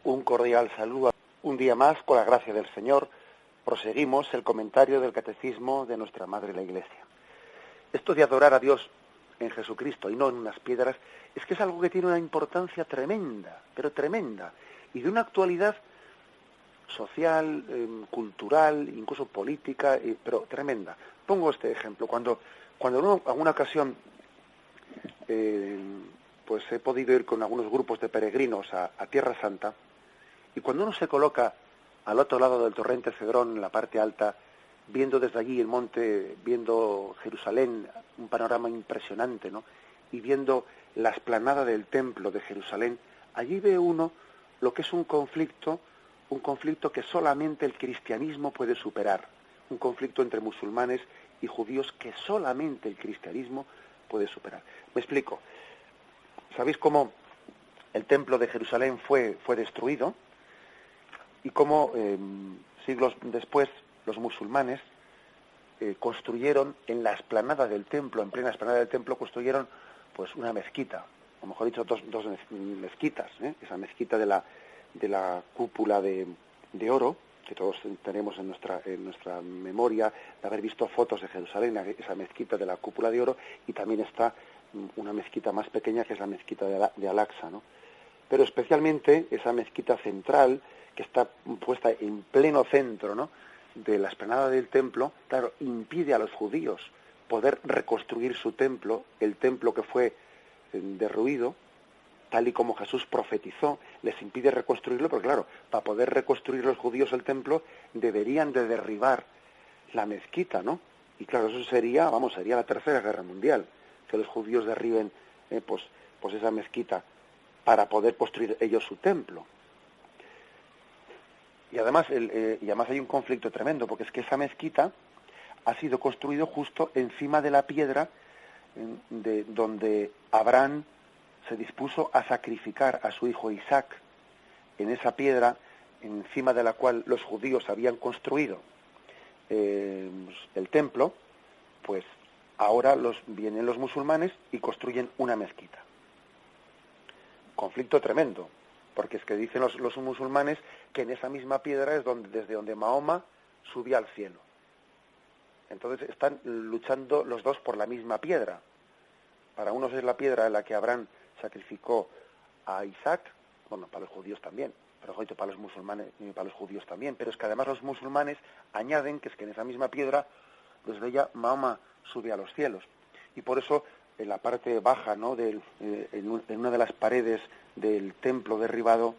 Un cordial saludo. Un día más, con la gracia del Señor, proseguimos el comentario del Catecismo de nuestra Madre la Iglesia. Esto de adorar a Dios en Jesucristo y no en unas piedras, es que es algo que tiene una importancia tremenda, pero tremenda, y de una actualidad social, cultural, incluso política, pero tremenda. Pongo este ejemplo. Cuando en alguna ocasión pues he podido ir con algunos grupos de peregrinos a Tierra Santa, y cuando uno se coloca al otro lado del torrente Cedrón, en la parte alta, viendo desde allí el monte, viendo Jerusalén, un panorama impresionante, ¿no? Y viendo la explanada del templo de Jerusalén, allí ve uno lo que es un conflicto que solamente el cristianismo puede superar, un conflicto entre musulmanes y judíos que solamente el cristianismo puede superar. Me explico. ¿Sabéis cómo el templo de Jerusalén fue destruido? Y cómo siglos después los musulmanes construyeron en la explanada del templo, en plena explanada del templo, construyeron pues una mezquita, o mejor dicho, dos mezquitas, esa mezquita de la cúpula de oro, que todos tenemos en nuestra memoria de haber visto fotos de Jerusalén, esa mezquita de la cúpula de oro, y también está una mezquita más pequeña que es la mezquita de Al-Aqsa, ¿no? Pero especialmente esa mezquita central, que está puesta en pleno centro, ¿no?, de la explanada del templo, claro, impide a los judíos poder reconstruir su templo, el templo que fue derruido, tal y como Jesús profetizó, les impide reconstruirlo, porque claro, para poder reconstruir los judíos el templo, deberían de derribar la mezquita, ¿no? Y claro, eso sería la Tercera Guerra Mundial, que los judíos derriben pues esa mezquita para poder construir ellos su templo. Y además hay un conflicto tremendo, porque es que esa mezquita ha sido construido justo encima de la piedra de donde Abraham se dispuso a sacrificar a su hijo Isaac, en esa piedra encima de la cual los judíos habían construido el templo. Pues ahora vienen los musulmanes y construyen una mezquita. Conflicto tremendo, porque es que dicen los musulmanes que en esa misma piedra es desde donde Mahoma subía al cielo. Entonces están luchando los dos por la misma piedra. Para unos es la piedra en la que Abraham sacrificó a Isaac, bueno, para los judíos también, pero para los musulmanes y para los judíos también, pero es que además los musulmanes añaden que es que en esa misma piedra, desde ella, Mahoma sube a los cielos. Y por eso, en la parte baja, ¿no?, en una de las paredes del templo derribado,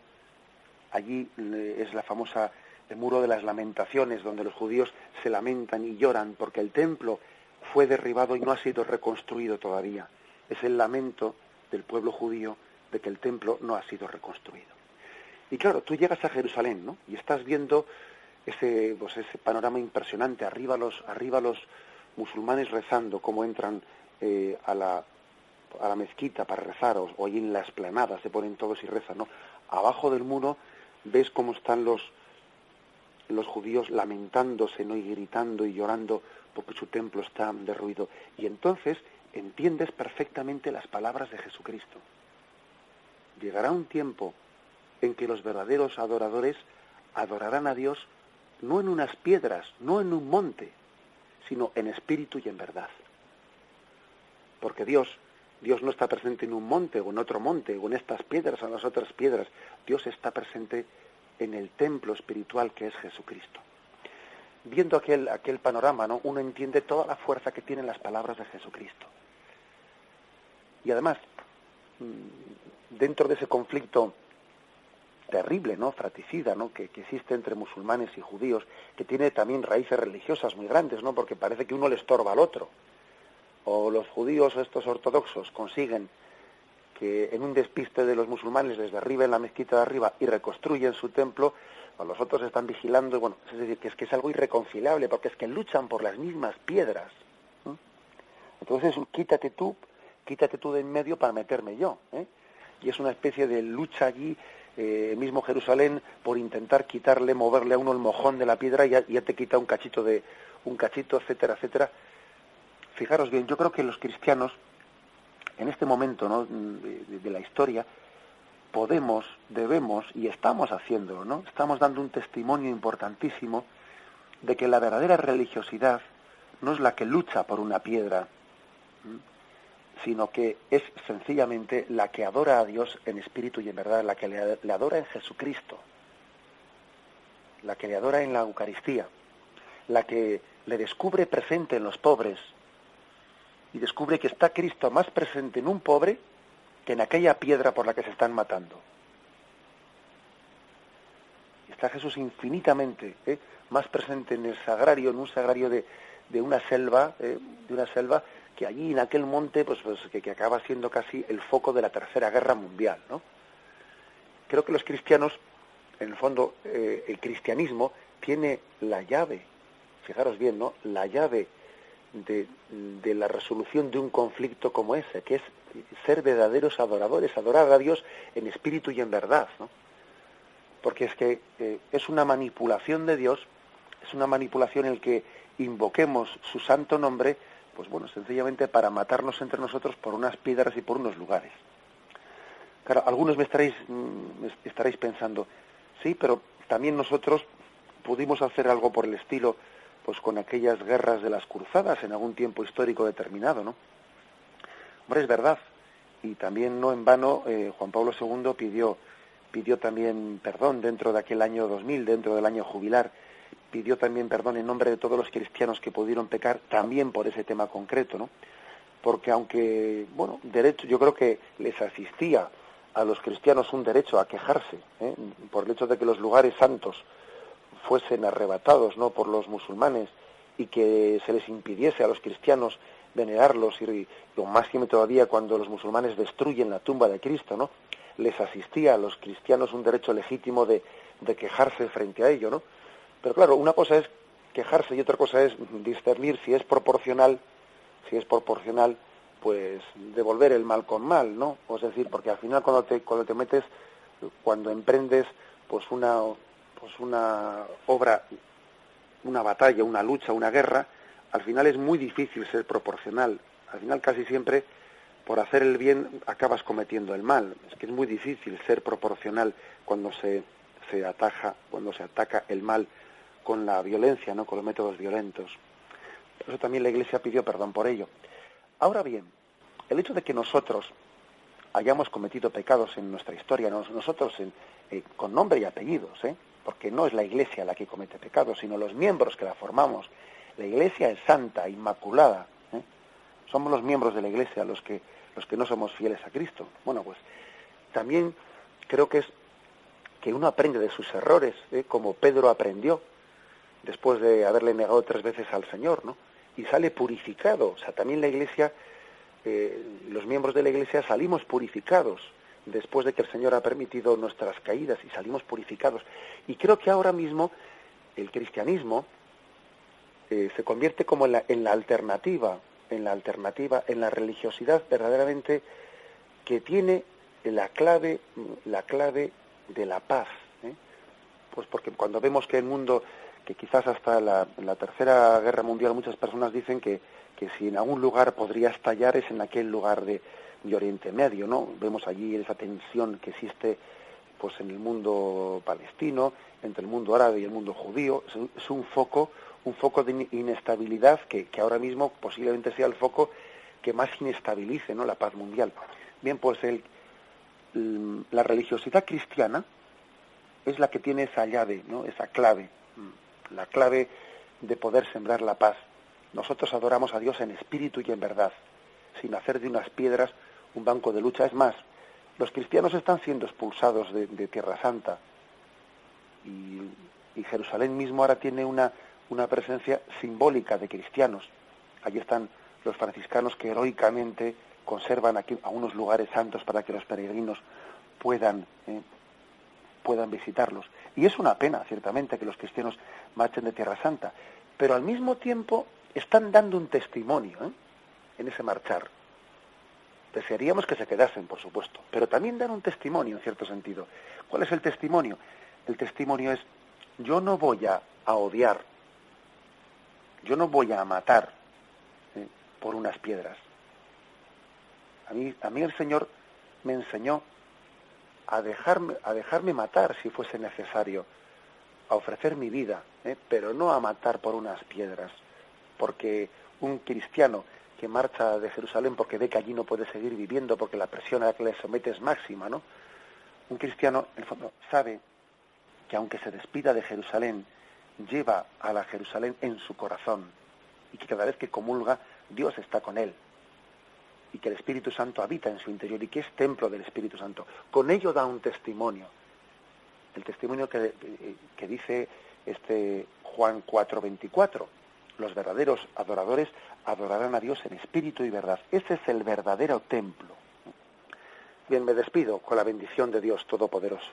allí es la famosa el muro de las lamentaciones, donde los judíos se lamentan y lloran porque el templo fue derribado y no ha sido reconstruido todavía. Es el lamento del pueblo judío de que el templo no ha sido reconstruido. Y claro, tú llegas a Jerusalén, ¿no?, y estás viendo ese panorama impresionante, arriba los musulmanes rezando, cómo entran a la mezquita para rezar, o allí en la explanada se ponen todos y rezan, ¿no? Abajo del muro ves cómo están los judíos lamentándose, ¿no?, y gritando y llorando porque su templo está derruido. Y entonces entiendes perfectamente las palabras de Jesucristo. Llegará un tiempo en que los verdaderos adoradores adorarán a Dios no en unas piedras, no en un monte, sino en espíritu y en verdad. Porque Dios no está presente en un monte o en otro monte o en estas piedras o en las otras piedras. Dios está presente en el templo espiritual que es Jesucristo. Viendo aquel panorama, ¿no?, uno entiende toda la fuerza que tienen las palabras de Jesucristo. Y además, dentro de ese conflicto terrible, ¿no?, fratricida, ¿no?, que existe entre musulmanes y judíos, que tiene también raíces religiosas muy grandes, ¿no?, porque parece que uno le estorba al otro. O los judíos, estos ortodoxos, consiguen que en un despiste de los musulmanes les derriben la mezquita de arriba y reconstruyen su templo, o los otros están vigilando, y bueno, es decir, que es algo irreconciliable, porque es que luchan por las mismas piedras, ¿no? Entonces, quítate tú de en medio para meterme yo, Y es una especie de lucha allí, mismo Jerusalén, por intentar moverle a uno el mojón de la piedra, y ya te quita un cachito, etcétera, etcétera. Fijaros bien, yo creo que los cristianos, en este momento, ¿no?, de la historia, podemos, debemos y estamos haciendo, ¿no? Estamos dando un testimonio importantísimo de que la verdadera religiosidad no es la que lucha por una piedra, sino que es sencillamente la que adora a Dios en espíritu y en verdad, la que le adora en Jesucristo, la que le adora en la Eucaristía, la que le descubre presente en los pobres y descubre que está Cristo más presente en un pobre que en aquella piedra por la que se están matando. Está Jesús infinitamente más presente en el sagrario, en un sagrario de una selva, que allí en aquel monte, que acaba siendo casi el foco de la Tercera Guerra Mundial, ¿no? Creo que los cristianos, en el fondo, el cristianismo tiene la llave, fijaros bien, ¿no? La llave de la resolución de un conflicto como ese, que es ser verdaderos adoradores, adorar a Dios en espíritu y en verdad, ¿no? Porque es que es una manipulación de Dios, es una manipulación en el que invoquemos su santo nombre, pues bueno, sencillamente para matarnos entre nosotros por unas piedras y por unos lugares. Claro, algunos me estaréis pensando, sí, pero también nosotros pudimos hacer algo por el estilo, pues con aquellas guerras de las cruzadas en algún tiempo histórico determinado, ¿no? Hombre, es verdad, y también no en vano Juan Pablo II pidió también perdón dentro de aquel año 2000, dentro del año jubilar, pidió también perdón en nombre de todos los cristianos que pudieron pecar también por ese tema concreto, ¿no? Porque aunque, bueno, derecho, yo creo que les asistía a los cristianos un derecho a quejarse, por el hecho de que los lugares santos fuesen arrebatados, ¿no?, por los musulmanes y que se les impidiese a los cristianos venerarlos, y lo máximo todavía cuando los musulmanes destruyen la tumba de Cristo, ¿no? Les asistía a los cristianos un derecho legítimo de quejarse frente a ello, ¿no? Pero claro, una cosa es quejarse y otra cosa es discernir si es proporcional, pues devolver el mal con mal, ¿no? Es decir, porque al final cuando te metes, cuando emprendes pues una obra, una batalla, una lucha, una guerra, al final es muy difícil ser proporcional. Al final casi siempre por hacer el bien acabas cometiendo el mal. Es que es muy difícil ser proporcional cuando se ataca el mal con la violencia, ¿no?, con los métodos violentos. Por eso también la Iglesia pidió perdón por ello. Ahora bien, el hecho de que nosotros hayamos cometido pecados en nuestra historia, nosotros con nombre y apellidos, porque no es la Iglesia la que comete pecados, sino los miembros que la formamos. La Iglesia es santa, inmaculada. Somos los miembros de la Iglesia los que no somos fieles a Cristo. Bueno, pues también creo que es que uno aprende de sus errores, como Pedro aprendió después de haberle negado 3 veces al Señor, ¿no? Y sale purificado. O sea, también la Iglesia, los miembros de la Iglesia salimos purificados después de que el Señor ha permitido nuestras caídas y salimos purificados. Y creo que ahora mismo el cristianismo se convierte como en la alternativa, en la religiosidad verdaderamente que tiene la clave de la paz, Pues porque cuando vemos que el mundo, que quizás hasta la Tercera Guerra Mundial muchas personas dicen que si en algún lugar podría estallar es en aquel lugar de Oriente Medio, ¿no? Vemos allí esa tensión que existe pues en el mundo palestino, entre el mundo árabe y el mundo judío. Es un foco de inestabilidad que ahora mismo posiblemente sea el foco que más inestabilice, ¿no?, la paz mundial. Bien, pues la religiosidad cristiana es la que tiene esa llave, ¿no?, esa clave, la clave de poder sembrar la paz. Nosotros adoramos a Dios en espíritu y en verdad, sin hacer de unas piedras un banco de lucha. Es más, los cristianos están siendo expulsados de Tierra Santa y Jerusalén mismo ahora tiene una presencia simbólica de cristianos. Allí están los franciscanos que heroicamente conservan aquí a unos lugares santos para que los peregrinos puedan visitarlos. Y es una pena, ciertamente, que los cristianos marchen de Tierra Santa, pero al mismo tiempo están dando un testimonio en ese marchar. Desearíamos que se quedasen, por supuesto, pero también dan un testimonio, en cierto sentido. ¿Cuál es el testimonio? El testimonio es: yo no voy a odiar, yo no voy a matar por unas piedras. A mí el Señor me enseñó a dejarme matar si fuese necesario, a ofrecer mi vida, pero no a matar por unas piedras, porque un cristiano que marcha de Jerusalén porque ve que allí no puede seguir viviendo, porque la presión a la que le somete es máxima, ¿no? Un cristiano, en el fondo, sabe que aunque se despida de Jerusalén, lleva a la Jerusalén en su corazón, y que cada vez que comulga, Dios está con él, y que el Espíritu Santo habita en su interior, y que es templo del Espíritu Santo. Con ello da un testimonio, el testimonio que dice Juan 4:24. Los verdaderos adoradores adorarán a Dios en espíritu y verdad. Ese es el verdadero templo. Bien, me despido con la bendición de Dios Todopoderoso.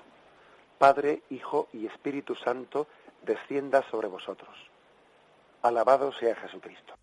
Padre, Hijo y Espíritu Santo, descienda sobre vosotros. Alabado sea Jesucristo.